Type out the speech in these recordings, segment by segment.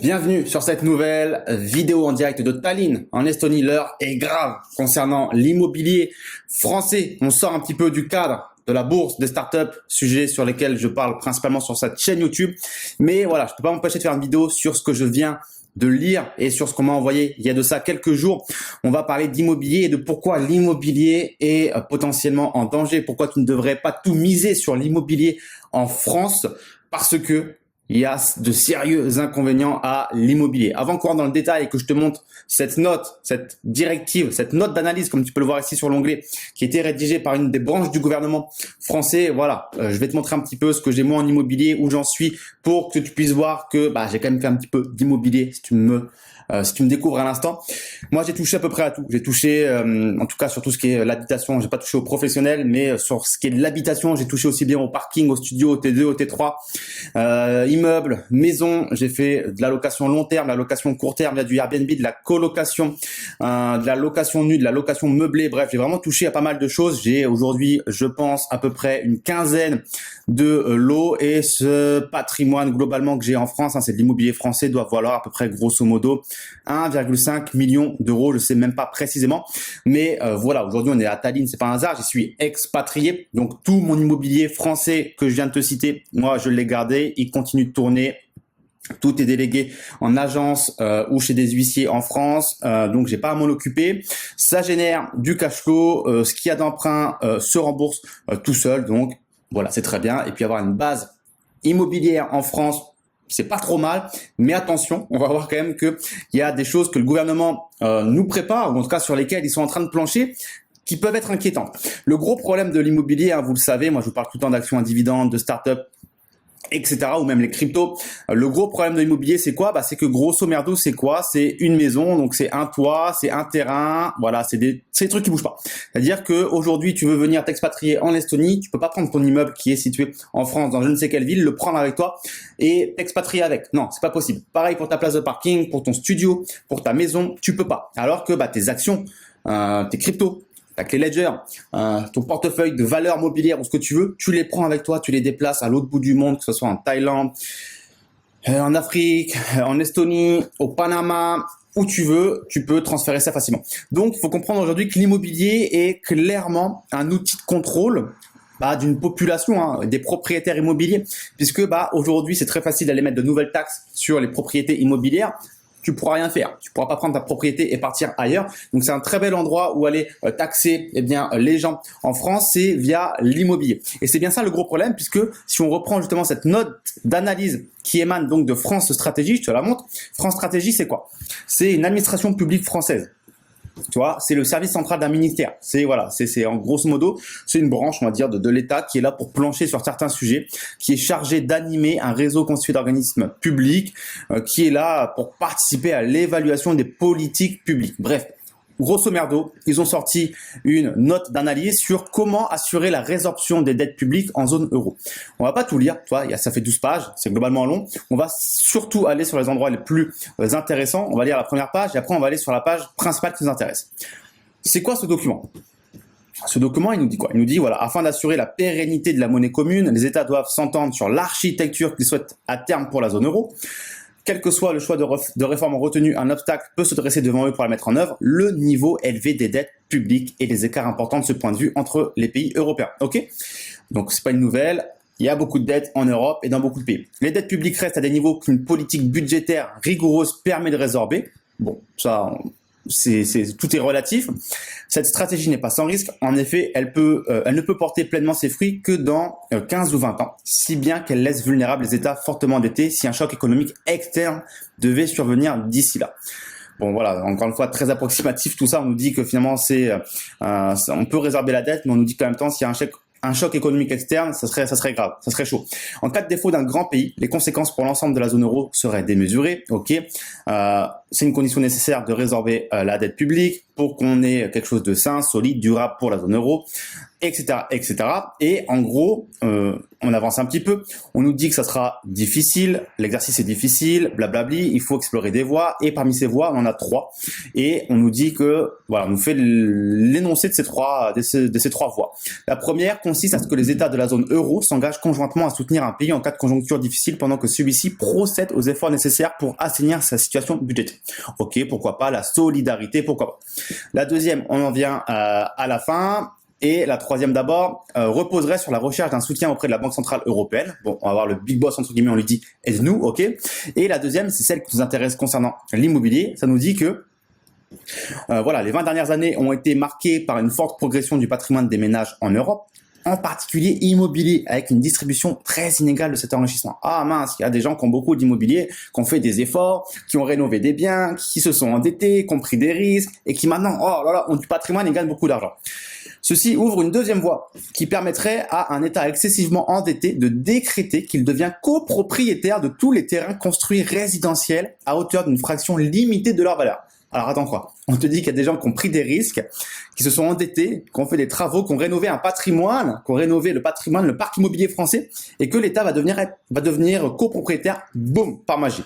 Bienvenue sur cette nouvelle vidéo en direct de Tallinn, en Estonie. L'heure est grave concernant l'immobilier français. On sort un petit peu du cadre de la bourse, des startups, sujet sur lesquels je parle principalement sur cette chaîne YouTube. Mais voilà, je ne peux pas m'empêcher de faire une vidéo sur ce que je viens de lire et sur ce qu'on m'a envoyé il y a de ça quelques jours. On va parler d'immobilier et de pourquoi l'immobilier est potentiellement en danger. Pourquoi tu ne devrais pas tout miser sur l'immobilier en France, parce que il y a de sérieux inconvénients à l'immobilier. Avant qu'on rentre dans le détail et que je te montre cette note, cette directive, cette note d'analyse, comme tu peux le voir ici sur l'onglet, qui a été rédigée par une des branches du gouvernement français, voilà, je vais te montrer un petit peu ce que j'ai moi en immobilier, où j'en suis, pour que tu puisses voir que j'ai quand même fait un petit peu d'immobilier, si tu me découvres à l'instant. Moi, j'ai touché à peu près à tout. J'ai touché, en tout cas, sur tout ce qui est l'habitation. J'ai pas touché au professionnel, mais sur ce qui est de l'habitation, j'ai touché aussi bien au parking, au studio, au T2, au T3, immeubles, maisons. J'ai fait de la location long terme, de la location court terme, il y a du Airbnb, de la colocation, de la location nue, de la location meublée. Bref, j'ai vraiment touché à pas mal de choses. J'ai aujourd'hui, je pense, à peu près une quinzaine de lots, et ce patrimoine globalement que j'ai en France, c'est de l'immobilier français, doit valoir à peu près grosso modo 1,5 million d'euros, je sais même pas précisément, mais voilà, aujourd'hui on est à Tallinn, c'est pas un hasard, j'y suis expatrié, donc tout mon immobilier français que je viens de te citer, moi je l'ai gardé, il continue de tourner. Tout est délégué en agence ou chez des huissiers en France, donc j'ai pas à m'en occuper. Ça génère du cash flow, ce qu'il y a d'emprunt se rembourse tout seul, donc voilà, c'est très bien. Et puis avoir une base immobilière en France, c'est pas trop mal, mais attention, on va voir quand même que il y a des choses que le gouvernement nous prépare, ou en tout cas sur lesquelles ils sont en train de plancher, qui peuvent être inquiétantes. Le gros problème de l'immobilier, vous le savez, moi je vous parle tout le temps d'actions à dividendes, de start-up, etc., ou même les cryptos. Le gros problème de l'immobilier, c'est quoi? C'est que grosso merdo, c'est quoi? C'est une maison, donc c'est un toit, c'est un terrain, voilà, c'est des trucs qui bougent pas. C'est-à-dire que aujourd'hui, tu veux venir t'expatrier en Estonie, tu peux pas prendre ton immeuble qui est situé en France, dans je ne sais quelle ville, le prendre avec toi et t'expatrier avec. Non, c'est pas possible. Pareil pour ta place de parking, pour ton studio, pour ta maison, tu peux pas. Alors que tes actions, tes cryptos, ta clé Ledger, ton portefeuille de valeurs mobilières ou ce que tu veux, tu les prends avec toi, tu les déplaces à l'autre bout du monde, que ce soit en Thaïlande, en Afrique, en Estonie, au Panama, où tu veux, tu peux transférer ça facilement. Donc, il faut comprendre aujourd'hui que l'immobilier est clairement un outil de contrôle d'une population, des propriétaires immobiliers, puisque aujourd'hui, c'est très facile d'aller mettre de nouvelles taxes sur les propriétés immobilières. Tu pourras rien faire. Tu pourras pas prendre ta propriété et partir ailleurs. Donc c'est un très bel endroit où aller taxer les gens en France, c'est via l'immobilier. Et c'est bien ça le gros problème, puisque si on reprend justement cette note d'analyse qui émane donc de France Stratégie, je te la montre. France Stratégie, c'est quoi? C'est une administration publique française. Tu vois, c'est le service central d'un ministère. C'est en grosso modo, c'est une branche, on va dire, de l'État qui est là pour plancher sur certains sujets, qui est chargé d'animer un réseau constitué d'organismes publics, qui est là pour participer à l'évaluation des politiques publiques. Bref. Grosso merdo, ils ont sorti une note d'analyse sur comment assurer la résorption des dettes publiques en zone euro. On va pas tout lire, ça fait 12 pages, c'est globalement long. On va surtout aller sur les endroits les plus intéressants. On va lire la première page et après on va aller sur la page principale qui nous intéresse. C'est quoi ce document? Ce document, il nous dit quoi? Il nous dit, afin d'assurer la pérennité de la monnaie commune, les États doivent s'entendre sur l'architecture qu'ils souhaitent à terme pour la zone euro. Quel que soit le choix de réforme retenu, un obstacle peut se dresser devant eux pour la mettre en œuvre. Le niveau élevé des dettes publiques et les écarts importants de ce point de vue entre les pays européens. Ok? Donc c'est pas une nouvelle. Il y a beaucoup de dettes en Europe et dans beaucoup de pays. Les dettes publiques restent à des niveaux qu'une politique budgétaire rigoureuse permet de résorber. Bon, ça, tout est relatif. Cette stratégie n'est pas sans risque. En effet, elle ne peut porter pleinement ses fruits que dans 15 ou 20 ans, si bien qu'elle laisse vulnérables les États fortement endettés si un choc économique externe devait survenir d'ici là. Bon voilà, encore une fois très approximatif tout ça. On nous dit que finalement on peut résorber la dette, mais on nous dit qu'en même temps s'il y a un choc économique externe, ça serait grave, ça serait chaud. En cas de défaut d'un grand pays, les conséquences pour l'ensemble de la zone euro seraient démesurées. Ok. c'est une condition nécessaire de résorber la dette publique pour qu'on ait quelque chose de sain, solide, durable pour la zone euro, etc., etc. Et en gros, on avance un petit peu. On nous dit que ça sera difficile, l'exercice est difficile, blablabli, il faut explorer des voies. Et parmi ces voies, on en a 3. Et on nous dit que, voilà, on nous fait l'énoncé de ces trois voies. La première consiste à ce que les États de la zone euro s'engagent conjointement à soutenir un pays en cas de conjoncture difficile pendant que celui-ci procède aux efforts nécessaires pour assainir sa situation budgétaire. Ok, pourquoi pas la solidarité, pourquoi pas. La deuxième, on en vient à la fin. Et la troisième d'abord reposerait sur la recherche d'un soutien auprès de la Banque Centrale Européenne. Bon, on va voir le big boss entre guillemets, on lui dit aide-nous, ok. Et la deuxième, c'est celle qui nous intéresse concernant l'immobilier. Ça nous dit que voilà, les 20 dernières années ont été marquées par une forte progression du patrimoine des ménages en Europe, en particulier immobilier, avec une distribution très inégale de cet enrichissement. Ah mince, il y a des gens qui ont beaucoup d'immobilier, qui ont fait des efforts, qui ont rénové des biens, qui se sont endettés, qui ont pris des risques, et qui maintenant, oh là là, ont du patrimoine et gagnent beaucoup d'argent. Ceci ouvre une deuxième voie qui permettrait à un État excessivement endetté de décréter qu'il devient copropriétaire de tous les terrains construits résidentiels à hauteur d'une fraction limitée de leur valeur. Alors attends quoi, on te dit qu'il y a des gens qui ont pris des risques, qui se sont endettés, qui ont fait des travaux, qui ont rénové un patrimoine, qui ont rénové le patrimoine, le parc immobilier français, et que l'État va devenir copropriétaire, boum, par magie.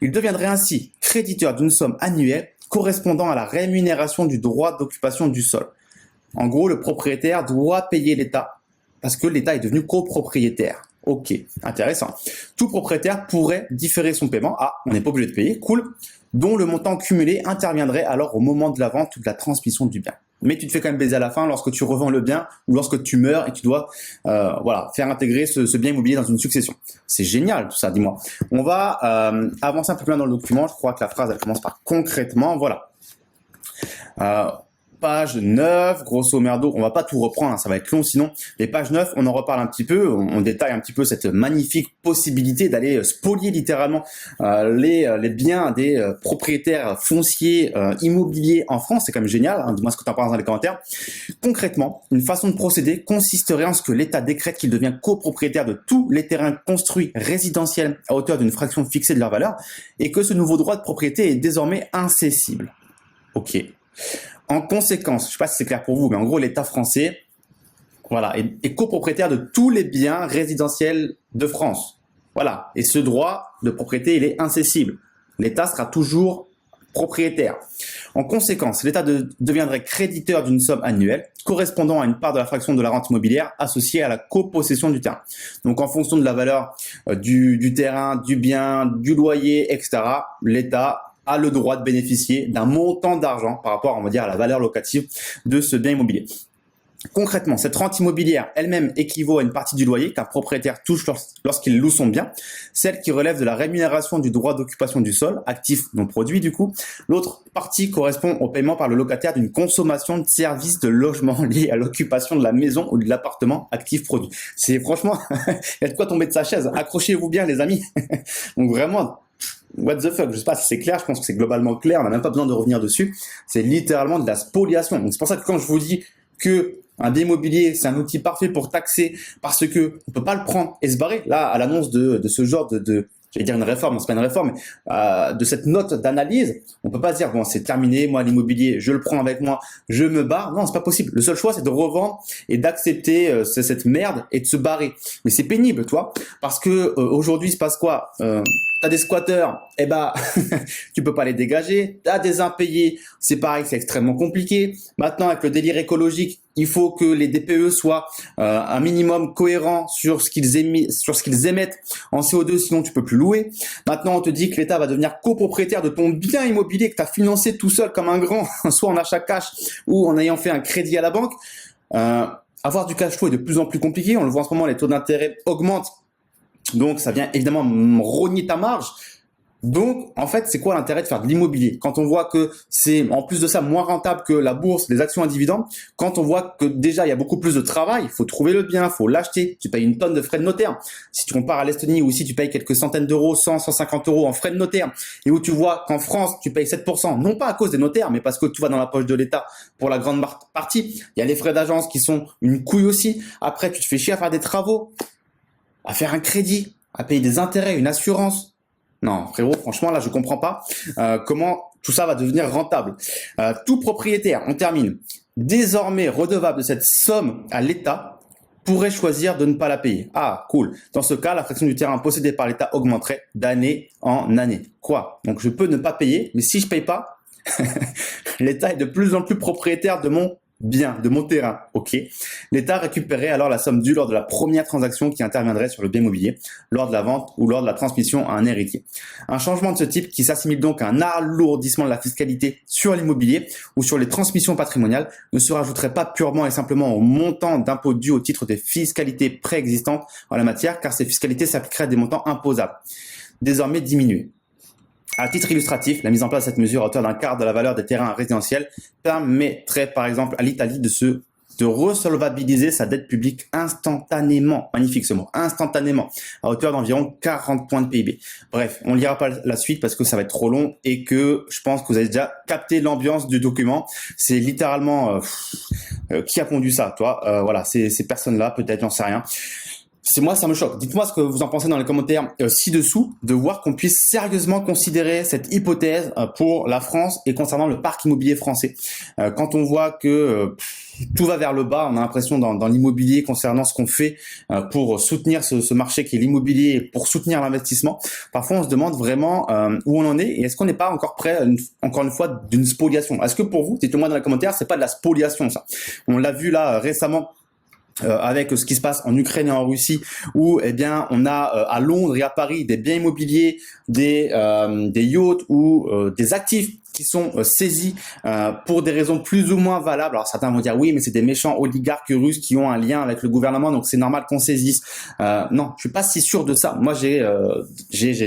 Il deviendrait ainsi créditeur d'une somme annuelle correspondant à la rémunération du droit d'occupation du sol. En gros, le propriétaire doit payer l'État parce que l'État est devenu copropriétaire. Ok, intéressant. Tout propriétaire pourrait différer son paiement. Ah, on n'est pas obligé de payer, cool. Dont le montant cumulé interviendrait alors au moment de la vente ou de la transmission du bien. Mais tu te fais quand même baiser à la fin lorsque tu revends le bien ou lorsque tu meurs et tu dois voilà, faire intégrer ce bien immobilier dans une succession. C'est génial tout ça, dis-moi. On va avancer un peu plus loin dans le document. Je crois que la phrase elle commence par concrètement. Voilà. Page 9, grosso merdo, on va pas tout reprendre, hein, ça va être long sinon. Les pages 9, on en reparle un petit peu, on détaille un petit peu cette magnifique possibilité d'aller spolier littéralement les biens des propriétaires fonciers immobiliers en France. C'est quand même génial, hein, dis-moi ce que tu en penses dans les commentaires. Concrètement, une façon de procéder consisterait en ce que l'État décrète qu'il devient copropriétaire de tous les terrains construits résidentiels à hauteur d'une fraction fixée de leur valeur et que ce nouveau droit de propriété est désormais incessible. Ok. En conséquence, je ne sais pas si c'est clair pour vous, mais en gros, l'État français, voilà, est copropriétaire de tous les biens résidentiels de France. Voilà. Et ce droit de propriété, il est incessible. L'État sera toujours propriétaire. En conséquence, l'État deviendrait créditeur d'une somme annuelle correspondant à une part de la fraction de la rente immobilière associée à la copossession du terrain. Donc, en fonction de la valeur du terrain, du bien, du loyer, etc., l'État a le droit de bénéficier d'un montant d'argent par rapport, on va dire, à la valeur locative de ce bien immobilier. Concrètement, cette rente immobilière elle-même équivaut à une partie du loyer qu'un propriétaire touche lorsqu'il loue son bien, celle qui relève de la rémunération du droit d'occupation du sol, actif non produit du coup. L'autre partie correspond au paiement par le locataire d'une consommation de services de logement liés à l'occupation de la maison ou de l'appartement, actif produit. C'est franchement, il y a de quoi tomber de sa chaise. Accrochez-vous bien les amis. Donc vraiment, what the fuck, je sais pas si c'est clair, je pense que c'est globalement clair, on n'a même pas besoin de revenir dessus. C'est littéralement de la spoliation. Donc c'est pour ça que quand je vous dis que un bien immobilier, c'est un outil parfait pour taxer parce que on peut pas le prendre et se barrer. Là, à l'annonce de ce genre j'allais dire une réforme, non, c'est pas une réforme, mais de cette note d'analyse, on peut pas se dire bon c'est terminé, moi l'immobilier, je le prends avec moi, je me barre. Non, c'est pas possible. Le seul choix c'est de revendre et d'accepter cette merde et de se barrer. Mais c'est pénible, toi, parce que aujourd'hui il se passe quoi T'as des squatteurs, eh ben tu peux pas les dégager. T'as des impayés, c'est pareil, c'est extrêmement compliqué. Maintenant avec le délire écologique, il faut que les DPE soient un minimum cohérent sur ce qu'ils émettent en CO2, sinon tu peux plus louer. Maintenant, on te dit que l'État va devenir copropriétaire de ton bien immobilier que tu as financé tout seul comme un grand, soit en achat cash ou en ayant fait un crédit à la banque. Avoir du cash flow est de plus en plus compliqué. On le voit en ce moment, les taux d'intérêt augmentent. Donc, ça vient évidemment rogner ta marge. Donc, en fait, c'est quoi l'intérêt de faire de l'immobilier? Quand on voit que c'est, en plus de ça, moins rentable que la bourse, les actions à dividendes, quand on voit que déjà, il y a beaucoup plus de travail, il faut trouver le bien, il faut l'acheter, tu payes une tonne de frais de notaire. Si tu compares à l'Estonie, où ici, tu payes quelques centaines d'euros, 100, 150 euros en frais de notaire, et où tu vois qu'en France, tu payes 7%, non pas à cause des notaires, mais parce que tout va dans la poche de l'État pour la grande partie. Il y a les frais d'agence qui sont une couille aussi. Après, tu te fais chier à faire des travaux, à faire un crédit, à payer des intérêts, une assurance. Non, frérot, franchement, là, je comprends pas comment tout ça va devenir rentable. Tout propriétaire, on termine, désormais redevable de cette somme à l'État, pourrait choisir de ne pas la payer. Ah, cool. Dans ce cas, la fraction du terrain possédée par l'État augmenterait d'année en année. Quoi? Donc, je peux ne pas payer, mais si je paye pas, l'État est de plus en plus propriétaire de mon bien, de mon terrain. Ok. L'État récupérerait alors la somme due lors de la première transaction qui interviendrait sur le bien immobilier, lors de la vente ou lors de la transmission à un héritier. Un changement de ce type qui s'assimile donc à un alourdissement de la fiscalité sur l'immobilier ou sur les transmissions patrimoniales ne se rajouterait pas purement et simplement au montant d'impôts dus au titre des fiscalités préexistantes en la matière, car ces fiscalités s'appliqueraient à des montants imposables, désormais diminués. À titre illustratif, la mise en place de cette mesure à hauteur d'un quart de la valeur des terrains résidentiels permettrait par exemple à l'Italie de resolvabiliser sa dette publique instantanément. Magnifique ce mot, instantanément, à hauteur d'environ 40 points de PIB. Bref, on ne lira pas la suite parce que ça va être trop long et que je pense que vous avez déjà capté l'ambiance du document. C'est littéralement qui a pondu ça, toi voilà, ces personnes-là, peut-être, j'en sais rien. C'est moi, ça me choque. Dites-moi ce que vous en pensez dans les commentaires ci-dessous, de voir qu'on puisse sérieusement considérer cette hypothèse pour la France et concernant le parc immobilier français. Quand on voit que tout va vers le bas, on a l'impression dans l'immobilier concernant ce qu'on fait pour soutenir ce marché qui est l'immobilier, pour soutenir l'investissement. Parfois, on se demande vraiment où on en est et est-ce qu'on n'est pas encore près, encore une fois, d'une spoliation. Est-ce que pour vous, dites-le-moi dans les commentaires, c'est pas de la spoliation ça? On l'a vu là récemment. Avec ce qui se passe en Ukraine et en Russie, où eh bien on a à Londres et à Paris des biens immobiliers, des yachts ou des actifs qui sont saisis pour des raisons plus ou moins valables. Alors certains vont dire oui, mais c'est des méchants oligarques russes qui ont un lien avec le gouvernement, donc c'est normal qu'on saisisse. Non, je suis pas si sûr de ça. Moi, j'ai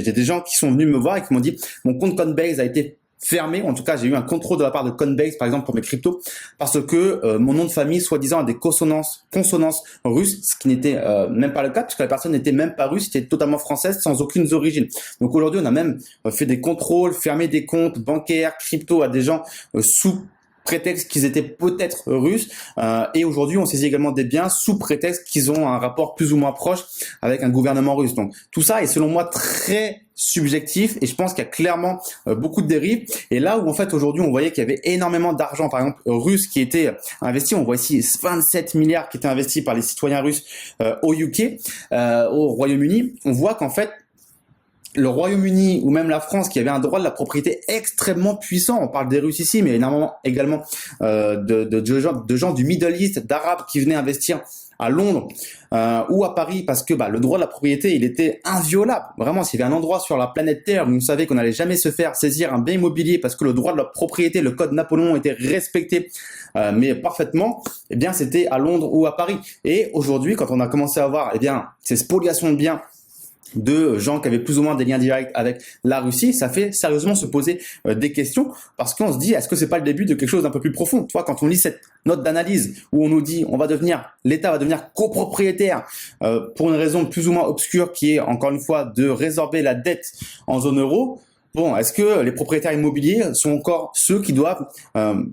des gens qui sont venus me voir et qui m'ont dit mon compte Coinbase a été fermé. En tout cas, j'ai eu un contrôle de la part de Coinbase, par exemple, pour mes cryptos, parce que mon nom de famille, soi-disant, a des consonances russes, ce qui n'était même pas le cas, puisque la personne n'était même pas russe, était totalement française, sans aucune origine. Donc aujourd'hui, on a même fait des contrôles, fermé des comptes bancaires, crypto à des gens sous prétexte qu'ils étaient peut-être russes, et aujourd'hui on saisit également des biens sous prétexte qu'ils ont un rapport plus ou moins proche avec un gouvernement russe. Donc tout ça est selon moi très subjectif et je pense qu'il y a clairement beaucoup de dérives. Et là où en fait aujourd'hui on voyait qu'il y avait énormément d'argent par exemple russe qui était investi, on voit ici 27 milliards qui étaient investis par les citoyens russes au UK, au Royaume-Uni, on voit qu'en fait le Royaume-Uni ou même la France qui avait un droit de la propriété extrêmement puissant, on parle des Russes ici, mais énormément également de gens du Middle East, d'Arabes qui venaient investir à Londres ou à Paris parce que le droit de la propriété il était inviolable. Vraiment, s'il y avait un endroit sur la planète Terre où on savait qu'on n'allait jamais se faire saisir un bien immobilier parce que le droit de la propriété, le code Napoléon était respecté mais parfaitement, eh bien c'était à Londres ou à Paris. Et aujourd'hui, quand on a commencé à voir ces spoliations de biens de gens qui avaient plus ou moins des liens directs avec la Russie, ça fait sérieusement se poser des questions parce qu'on se dit est-ce que c'est pas le début de quelque chose d'un peu plus profond? Tu vois, quand on lit cette note d'analyse où on nous dit l'État va devenir copropriétaire pour une raison plus ou moins obscure qui est encore une fois de résorber la dette en zone euro. Bon, est-ce que les propriétaires immobiliers sont encore ceux qui doivent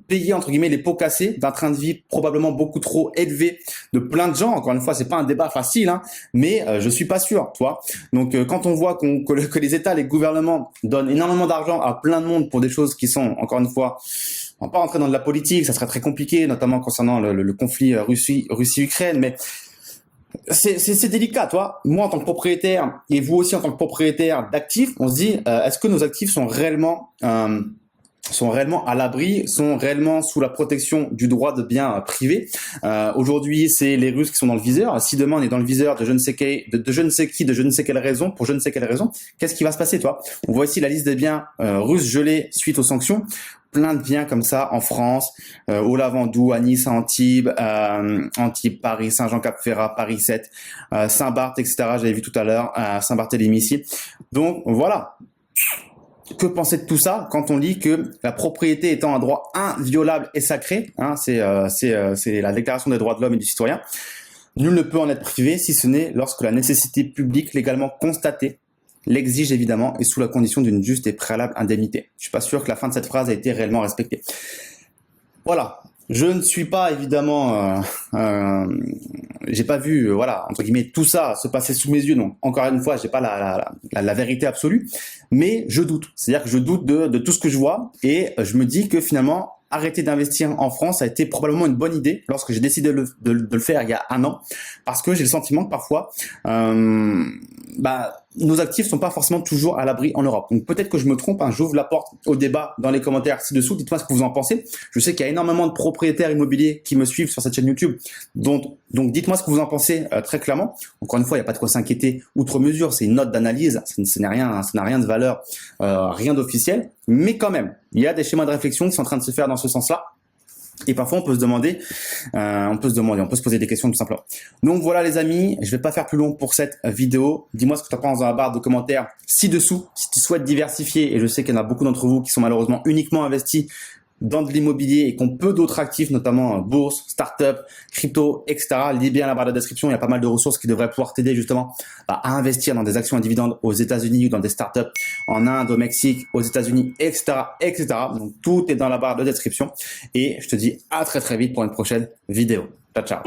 payer entre guillemets les pots cassés d'un train de vie probablement beaucoup trop élevé de plein de gens? Encore une fois, c'est pas un débat facile, hein, mais je suis pas sûr, tu vois. Donc quand on voit que les États, les gouvernements donnent énormément d'argent à plein de monde pour des choses qui sont encore une fois, on va pas rentrer dans de la politique, ça serait très compliqué, notamment concernant le conflit Russie-Ukraine, mais c'est délicat, toi. Moi, en tant que propriétaire, et vous aussi en tant que propriétaire d'actifs, on se dit, est-ce que nos actifs sont réellement à l'abri, sont réellement sous la protection du droit de biens privés. Aujourd'hui, c'est les Russes qui sont dans le viseur. Si demain on est dans le viseur de je ne sais qui, de je ne sais quelle raison, pour je ne sais quelle raison, qu'est-ce qui va se passer, toi? On voit ici la liste des biens russes gelés suite aux sanctions. Plein de biens comme ça en France, au Lavandou, à Nice, à Antibes, Paris, Saint-Jean-Cap-Ferrat, Paris 7, Saint-Barth, etc. J'avais vu tout à l'heure, Saint-Barthélemy ici. Donc voilà. Que penser de tout ça quand on lit que la propriété étant un droit inviolable et sacré, hein, c'est la Déclaration des droits de l'homme et du citoyen, nul ne peut en être privé si ce n'est lorsque la nécessité publique légalement constatée l'exige évidemment et sous la condition d'une juste et préalable indemnité. Je suis pas sûr que la fin de cette phrase a été réellement respectée. Voilà. Je ne suis pas évidemment, j'ai pas vu, voilà, entre guillemets, tout ça se passer sous mes yeux. Donc, encore une fois, j'ai pas la vérité absolue, mais je doute. C'est-à-dire que je doute de tout ce que je vois et je me dis que finalement, arrêter d'investir en France a été probablement une bonne idée lorsque j'ai décidé de le faire il y a un an, parce que j'ai le sentiment que parfois, nos actifs sont pas forcément toujours à l'abri en Europe. Donc peut-être que je me trompe, hein, j'ouvre la porte au débat dans les commentaires ci-dessous. Dites-moi ce que vous en pensez. Je sais qu'il y a énormément de propriétaires immobiliers qui me suivent sur cette chaîne YouTube. Donc dites-moi ce que vous en pensez très clairement. Encore une fois, il n'y a pas de quoi s'inquiéter outre mesure. C'est une note d'analyse. Ça n'a rien de valeur, rien d'officiel. Mais quand même, il y a des schémas de réflexion qui sont en train de se faire dans ce sens-là. Et parfois, on peut se poser des questions tout simplement. Donc voilà les amis, je vais pas faire plus long pour cette vidéo. Dis-moi ce que tu en penses dans la barre de commentaires ci-dessous. Si tu souhaites diversifier, et je sais qu'il y en a beaucoup d'entre vous qui sont malheureusement uniquement investis dans de l'immobilier et qu'on peu d'autres actifs, notamment bourse, start-up, crypto, etc. Lis bien la barre de description, il y a pas mal de ressources qui devraient pouvoir t'aider justement à investir dans des actions à dividendes aux États-Unis ou dans des start-up en Inde, au Mexique, aux États-Unis, etc., etc. Donc tout est dans la barre de description et je te dis à très très vite pour une prochaine vidéo. Ciao, ciao.